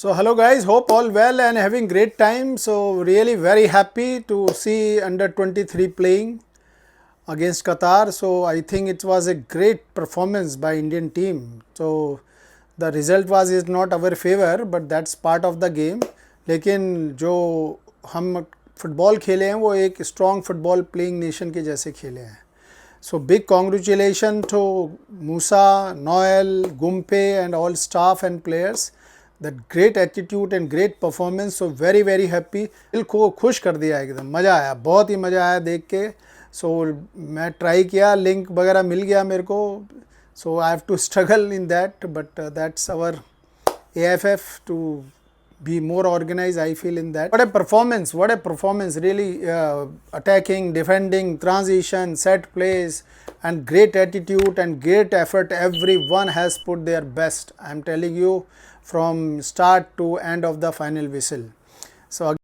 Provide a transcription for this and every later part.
So hello guys, hope all well and having great time. So really very happy to see under 23 playing against Qatar. So I think it was a great performance by Indian team. So the result was is not our favor, but that's part of the game. लेकिन जो हम football खेले हैं वो एक strong football playing nation के जैसे खेले हैं. So big congratulations to Musa, Noel, Gumpe and all staff and players. That great attitude and great performance. So very happy. दिल को खुश कर दिया एकदम. मज़ा आया, बहुत ही मज़ा आया देख के. So मैं ट्राई किया, लिंक वगैरह मिल गया मेरे को. So I have to struggle in that, but that's our AFF to be more organized. I feel in that. What a performance! Really attacking, defending, transition, set plays, and great attitude and great effort. Everyone has put their best. I am telling you, from start to end of the final whistle. So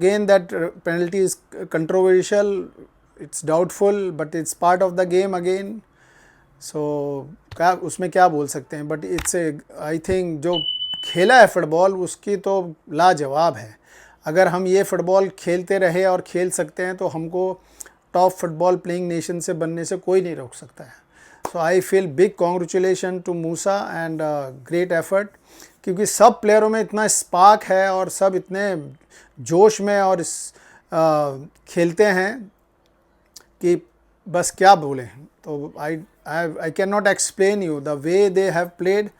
Again, that penalty is controversial. It's doubtful, but it's part of the game again. So क्या उसमें क्या बोल सकते हैं, but it's a I think जो खेला है football उसकी तो लाजवाब है. अगर हम ये फुटबॉल खेलते रहे और खेल सकते हैं तो हमको टॉप फुटबॉल प्लेइंग नेशन से बनने से कोई नहीं रोक सकता है. So I feel big congratulation to Musa and great effort, क्योंकि सब प्लेयरों में इतना स्पार्क है और सब इतने जोश में और खेलते हैं कि बस क्या बोलें. तो I cannot explain you the way they have played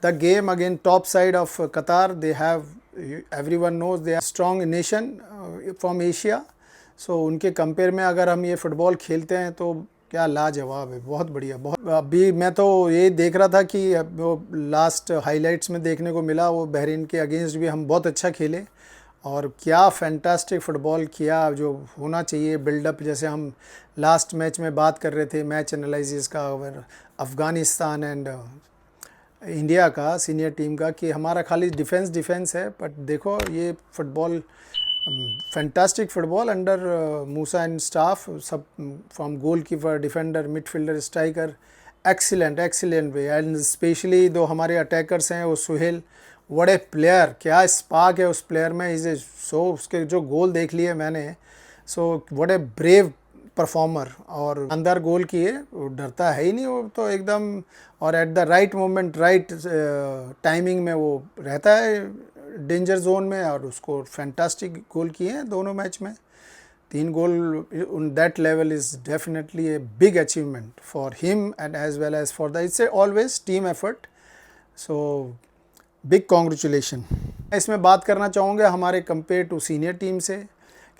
the game against top side of Qatar. They have, everyone knows they are strong nation from Asia. So उनके कंपेयर में अगर हम ये फुटबॉल खेलते हैं तो क्या लाजवाब है, बहुत बढ़िया. बहुत अभी मैं तो ये देख रहा था कि वो लास्ट हाइलाइट्स में देखने को मिला, वो बहरीन के अगेंस्ट भी हम बहुत अच्छा खेले और क्या फैंटास्टिक फुटबॉल किया जो होना चाहिए. बिल्डअप, जैसे हम लास्ट मैच में बात कर रहे थे, मैच एनालिसिस का, अफ़गानिस्तान एंड इंडिया का सीनियर टीम का, कि हमारा खाली डिफेंस है. बट देखो ये football, fantastic football under Musa and staff, सब from goalkeeper, defender, midfielder, striker, excellent way. And specially दो हमारे अटैकर्स हैं, वो सुहेल, बड़े प्लेयर, क्या स्पार्क है उस प्लेयर में. इज ए सो, उसके जो गोल देख लिए मैंने, सो बड़े ब्रेव परफॉर्मर और अंदर गोल किए, वो डरता है ही नहीं, वो तो एकदम, और at the right moment, right timing में वो रहता है डेंजर जोन में, और उसको फैंटास्टिक गोल किए हैं दोनों मैच में. 3 गोल on that level is definitely a big achievement for him and as well as for the, it's a always team effort. So big congratulation. इसमें बात करना चाहूँगा हमारे कंपेयर टू सीनियर टीम से,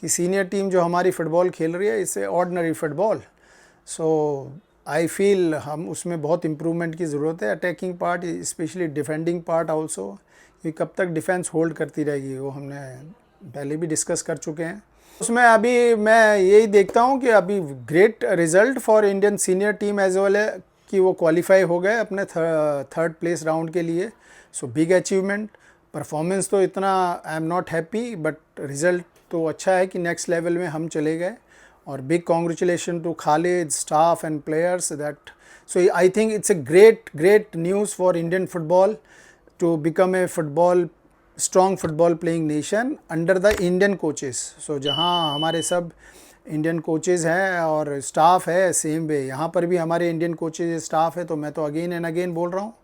कि सीनियर टीम जो हमारी फ़ुटबॉल खेल रही है इससे ordinary football. So I feel हम उसमें बहुत इम्प्रूवमेंट की ज़रूरत है. Attacking part, specially defending part also, कि कब तक डिफेंस होल्ड करती रहेगी, वो हमने पहले भी डिस्कस कर चुके हैं. उसमें अभी मैं यही देखता हूँ कि अभी great result for Indian senior team as well है कि वो क्वालिफाई हो गए अपने थर्ड प्लेस राउंड के लिए. So big achievement. परफॉर्मेंस तो इतना I am not happy, but result तो अच्छा है कि नेक्स्ट लेवल में हम चले गए. और big congratulation to Khalid, staff and players that. So I think it's a great news for Indian football to become a strong football playing nation under the Indian coaches. So जहाँ हमारे सब Indian coaches हैं और staff है, same way यहाँ पर भी हमारे इंडियन कोचेज स्टाफ है. तो मैं तो अगेन एंड अगेन बोल रहा हूँ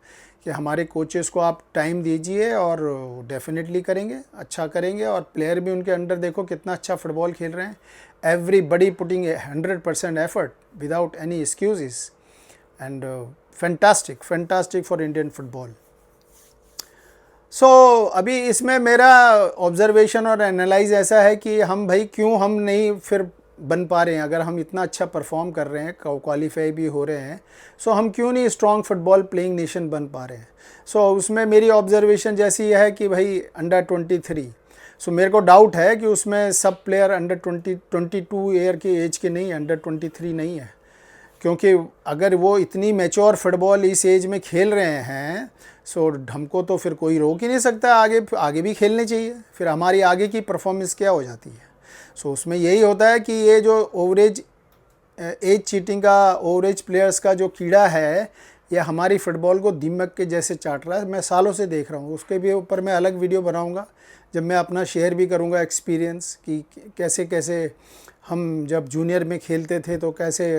कि हमारे कोचेस को आप टाइम दीजिए और डेफिनेटली करेंगे, अच्छा करेंगे। और प्लेयर भी उनके अंडर देखो कितना अच्छा फुटबॉल खेल रहे हैं। Everybody putting 100% effort without any excuses and fantastic for Indian football. So अभी इसमें मेरा ऑब्जर्वेशन और एनालाइज ऐसा है कि हम भाई क्यों हम नहीं फिर बन पा रहे हैं, अगर हम इतना अच्छा परफॉर्म कर रहे हैं, क्वालिफाई भी हो रहे हैं, सो हम क्यों नहीं स्ट्रॉन्ग फुटबॉल प्लेइंग नेशन बन पा रहे हैं। सो उसमें मेरी ऑब्जर्वेशन जैसी है कि भाई अंडर 23, सो मेरे को डाउट है कि उसमें सब प्लेयर अंडर 22 ईयर की एज के नहीं, अंडर 23 नहीं है, क्योंकि अगर वो इतनी मैच्योर फुटबॉल इस एज में खेल रहे हैं सो हमको तो फिर कोई रोक ही नहीं सकता, आगे भी खेलने चाहिए। फिर हमारी आगे की परफॉर्मेंस क्या हो जाती है। सो उसमें यही होता है कि ये जो ओवरेज एज चीटिंग का, ओवरेज प्लेयर्स का जो कीड़ा है, ये हमारी फ़ुटबॉल को दीमक के जैसे चाट रहा है। मैं सालों से देख रहा हूँ, उसके भी ऊपर मैं अलग वीडियो बनाऊँगा जब मैं अपना शेयर भी करूँगा एक्सपीरियंस कि कैसे कैसे हम जब जूनियर में खेलते थे तो कैसे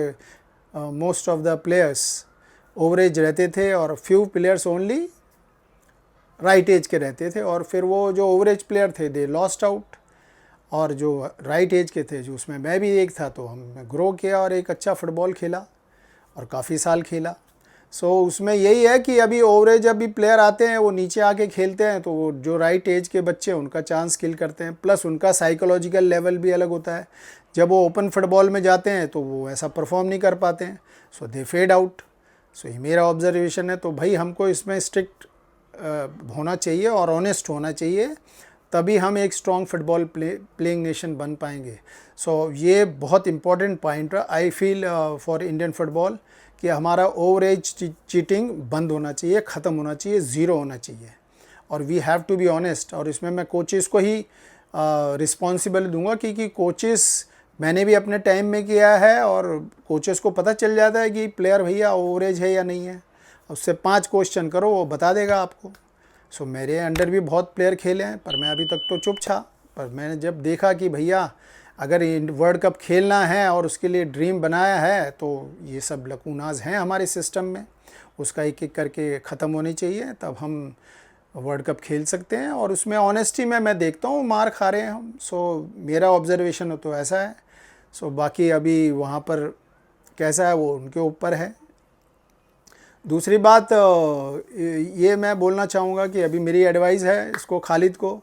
most of the players overage रहते थे और few players only right age के रहते थे, और फिर वो जो ओवरेज प्लेयर थे दे लॉस्ट आउट, और जो राइट एज के थे, जो उसमें मैं भी एक था, तो हम ग्रो किया और एक अच्छा फुटबॉल खेला और काफ़ी साल खेला। सो उसमें यही है कि अभी ओवरेज अभी प्लेयर आते हैं वो नीचे आके खेलते हैं, तो वो जो राइट एज के बच्चे उनका चांस किल करते हैं, प्लस उनका साइकोलॉजिकल लेवल भी अलग होता है। जब वो ओपन फुटबॉल में जाते हैं तो वो ऐसा परफॉर्म नहीं कर पाते हैं, सो दे फेड आउट। सो ये मेरा ऑब्जर्वेशन है। तो भाई हमको इसमें स्ट्रिक्ट होना चाहिए और ऑनेस्ट होना चाहिए, तभी हम एक स्ट्रॉन्ग फुटबॉल प्लेइंग नेशन बन पाएंगे। सो ये बहुत इंपॉर्टेंट पॉइंट है I feel for Indian football, कि हमारा ओवरेज चीटिंग बंद होना चाहिए, ख़त्म होना चाहिए, ज़ीरो होना चाहिए, और we have to be honest. और इसमें मैं कोचेस को ही रिस्पॉन्सिबल दूंगा, क्योंकि कोचेस मैंने भी अपने टाइम में किया है, और कोचेस को पता चल जाता है कि प्लेयर भैया ओवरेज है या नहीं है। उससे 5 क्वेश्चन करो, वो बता देगा आपको। सो मेरे अंडर भी बहुत प्लेयर खेले हैं, पर मैं अभी तक तो चुप था। पर मैंने जब देखा कि भैया अगर वर्ल्ड कप खेलना है और उसके लिए ड्रीम बनाया है, तो ये सब लकूनाज हैं हमारे सिस्टम में, उसका एक एक करके ख़त्म होनी चाहिए, तब हम वर्ल्ड कप खेल सकते हैं। और उसमें ऑनेस्टी में मैं देखता हूँ मार खा रहे हैं हम। सो मेरा ऑब्जर्वेशन तो ऐसा है। सो बाकी अभी वहाँ पर कैसा है वो उनके ऊपर है। दूसरी बात ये मैं बोलना चाहूँगा कि अभी मेरी एडवाइस है इसको खालिद को,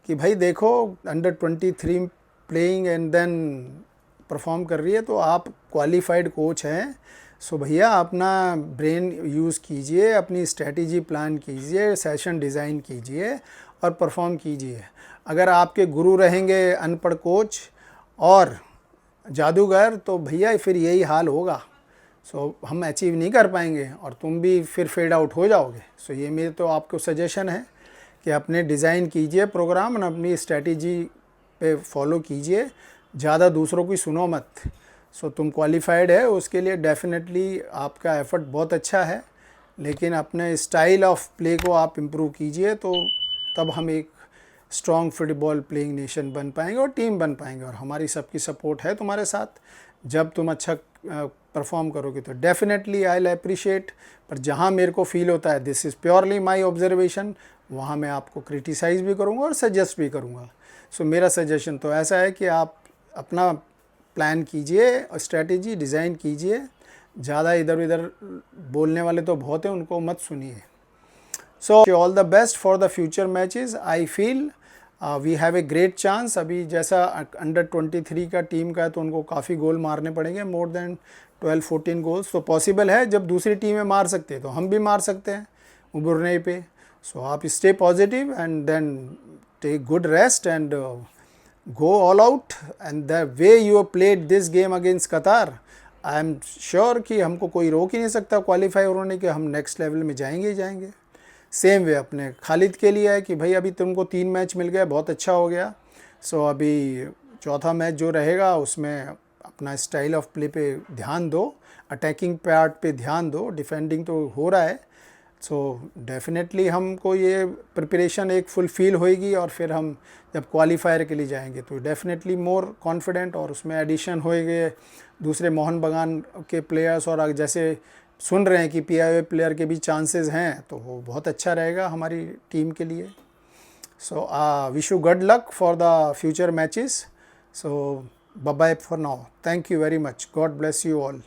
कि भाई देखो under 23 playing and then perform कर रही है, तो आप क्वालिफाइड कोच हैं। सो भैया अपना ब्रेन यूज़ कीजिए, अपनी स्ट्रेटजी प्लान कीजिए, सेशन डिज़ाइन कीजिए और परफॉर्म कीजिए। अगर आपके गुरु रहेंगे अनपढ़ कोच और जादूगर, तो भैया फिर यही हाल होगा। सो हम अचीव नहीं कर पाएंगे और तुम भी फिर फेड आउट हो जाओगे। सो ये मेरे तो आपको सजेशन है कि अपने डिज़ाइन कीजिए प्रोग्राम और अपनी स्ट्रेटजी पे फॉलो कीजिए, ज़्यादा दूसरों की सुनो मत। सो तुम क्वालिफाइड है उसके लिए डेफिनेटली आपका एफर्ट बहुत अच्छा है, लेकिन अपने स्टाइल ऑफ प्ले को आप इम्प्रूव कीजिए, तो तब हम एक स्ट्रॉन्ग फुटबॉल प्लेइंग नेशन बन पाएंगे और टीम बन पाएंगे। और हमारी सबकी सपोर्ट है तुम्हारे साथ। जब तुम अच्छा परफॉर्म करोगे तो डेफिनेटली आई विल अप्रिशिएट। पर जहाँ मेरे को फील होता है this is purely my observation, वहाँ मैं आपको क्रिटिसाइज़ भी करूँगा और सजेस्ट भी करूँगा। सो मेरा सजेशन तो ऐसा है कि आप अपना प्लान कीजिए, स्ट्रेटजी डिज़ाइन कीजिए, ज़्यादा इधर उधर बोलने वाले तो बहुत हैं, उनको मत सुनिए। So all the best for the future matches. I feel we have a great chance. अभी जैसा अंडर 23 का टीम का है तो उनको काफ़ी गोल मारने पड़ेंगे, मोर देन 12-14 गोल्स तो पॉसिबल है। जब दूसरी टीमें मार सकते हैं तो हम भी मार सकते हैं उभरने पे। सो आप stay positive and then take good rest and go all out, and the way you played this game against Qatar, I am sure कि हमको कोई रोक ही नहीं सकता क्वालिफाई होने के, हम नेक्स्ट लेवल में जाएंगे ही जाएंगे। सेम वे अपने खालिद के लिए है कि भाई अभी तुमको 3 मैच मिल गया, बहुत अच्छा हो गया। सो अभी चौथा मैच जो रहेगा उसमें अपना स्टाइल ऑफ प्ले पे ध्यान दो, अटैकिंग पार्ट पे ध्यान दो, डिफेंडिंग तो हो रहा है। सो डेफिनेटली हमको ये प्रिपरेशन एक फुलफिल होएगी और फिर हम जब क्वालिफायर के लिए जाएंगे तो डेफिनेटली मोर कॉन्फिडेंट, और उसमें एडिशन होएंगे दूसरे मोहन बगान के प्लेयर्स, और जैसे सुन रहे हैं कि PIO प्लेयर के भी चांसेस हैं, तो वो बहुत अच्छा रहेगा हमारी टीम के लिए. So wish you good luck for the future matches. So bye bye for now. Thank you very much. God bless you all.